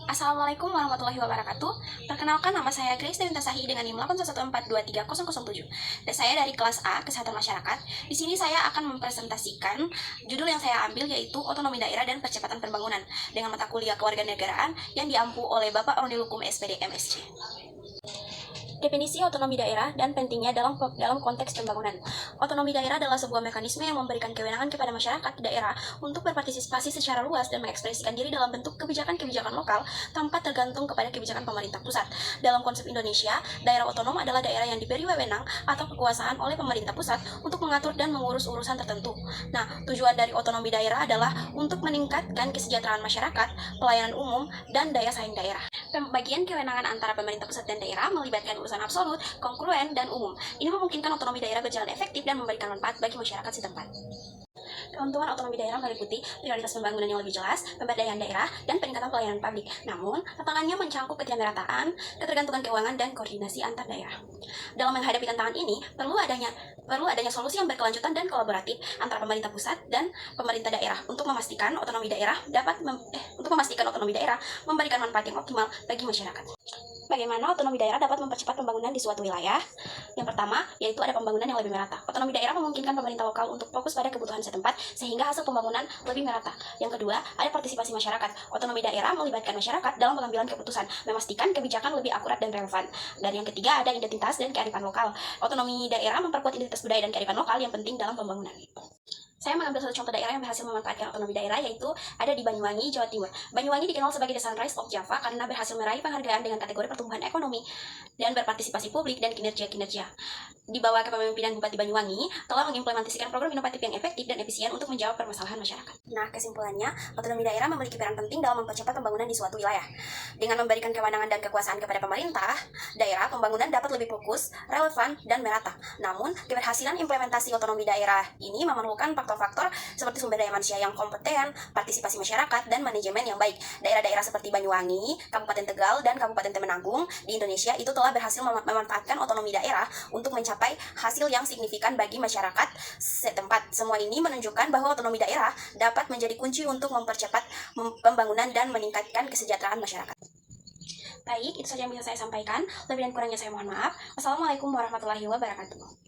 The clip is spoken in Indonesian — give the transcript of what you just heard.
Assalamualaikum warahmatullahi wabarakatuh. Perkenalkan, nama saya Grace Dewi Tasahi dengan NIM 811423007. Dan saya dari kelas A Kesehatan Masyarakat. Di sini saya akan mempresentasikan judul yang saya ambil, yaitu Otonomi Daerah dan Percepatan Pembangunan dengan mata kuliah Kewarganegaraan yang diampu oleh Bapak Ronil Hukum SPD MSc. Definisi otonomi daerah dan pentingnya dalam konteks pembangunan. Otonomi daerah adalah sebuah mekanisme yang memberikan kewenangan kepada masyarakat daerah untuk berpartisipasi secara luas dan mengekspresikan diri dalam bentuk kebijakan-kebijakan lokal tanpa tergantung kepada kebijakan pemerintah pusat. Dalam konsep Indonesia, daerah otonom adalah daerah yang diberi wewenang atau kekuasaan oleh pemerintah pusat untuk mengatur dan mengurus urusan tertentu. Nah, tujuan dari otonomi daerah adalah untuk meningkatkan kesejahteraan masyarakat, pelayanan umum, dan daya saing daerah. Pembagian kewenangan antara pemerintah pusat dan daerah melibatkan urusan absolut, kongruen, dan umum. Ini memungkinkan otonomi daerah berjalan efektif dan memberikan manfaat bagi masyarakat setempat. Keuntungan otonomi daerah meliputi prioritas pembangunan yang lebih jelas, pemberdayaan daerah, dan peningkatan pelayanan publik. Namun, tantangannya mencangkup ketidakrataan, ketergantungan keuangan, dan koordinasi antar daerah. Dalam menghadapi tantangan ini, perlu adanya solusi yang berkelanjutan dan kolaboratif antara pemerintah pusat dan pemerintah daerah untuk memastikan otonomi daerah memberikan manfaat yang optimal bagi masyarakat. Bagaimana otonomi daerah dapat mempercepat pembangunan di suatu wilayah? Yang pertama, yaitu ada pembangunan yang lebih merata. Otonomi daerah memungkinkan pemerintah lokal untuk fokus pada kebutuhan setempat sehingga hasil pembangunan lebih merata. Yang kedua, ada partisipasi masyarakat. Otonomi daerah melibatkan masyarakat dalam pengambilan keputusan, memastikan kebijakan lebih akurat dan relevan. Dan yang ketiga, ada identitas dan kearifan lokal. Otonomi daerah memperkuat identitas budaya dan kearifan lokal yang penting dalam pembangunan. Saya mengambil satu contoh daerah yang berhasil memanfaatkan otonomi daerah, yaitu ada di Banyuwangi, Jawa Timur. Banyuwangi dikenal sebagai The Sunrise of Java karena berhasil meraih penghargaan dengan kategori pertumbuhan ekonomi dan berpartisipasi publik dan kinerja-kinerja. Di bawah kepemimpinan Bupati Banyuwangi, telah mengimplementasikan program inovatif yang efektif dan efisien untuk menjawab permasalahan masyarakat. Nah, kesimpulannya, otonomi daerah memiliki peran penting dalam mempercepat pembangunan di suatu wilayah. Dengan memberikan kewenangan dan kekuasaan kepada pemerintah daerah, pembangunan dapat lebih fokus, relevan, dan merata. Namun, keberhasilan implementasi otonomi daerah ini memerlukan faktor-faktor seperti sumber daya manusia yang kompeten, partisipasi masyarakat, dan manajemen yang baik. Daerah-daerah seperti Banyuwangi, Kabupaten Tegal, dan Kabupaten Temanggung di Indonesia itu telah berhasil memanfaatkan otonomi daerah untuk mencapai hasil yang signifikan bagi masyarakat setempat. Semua ini menunjukkan bahwa otonomi daerah dapat menjadi kunci untuk mempercepat pembangunan dan meningkatkan kesejahteraan masyarakat. Baik, itu saja yang bisa saya sampaikan. Lebih dan kurangnya saya mohon maaf. Wassalamualaikum warahmatullahi wabarakatuh.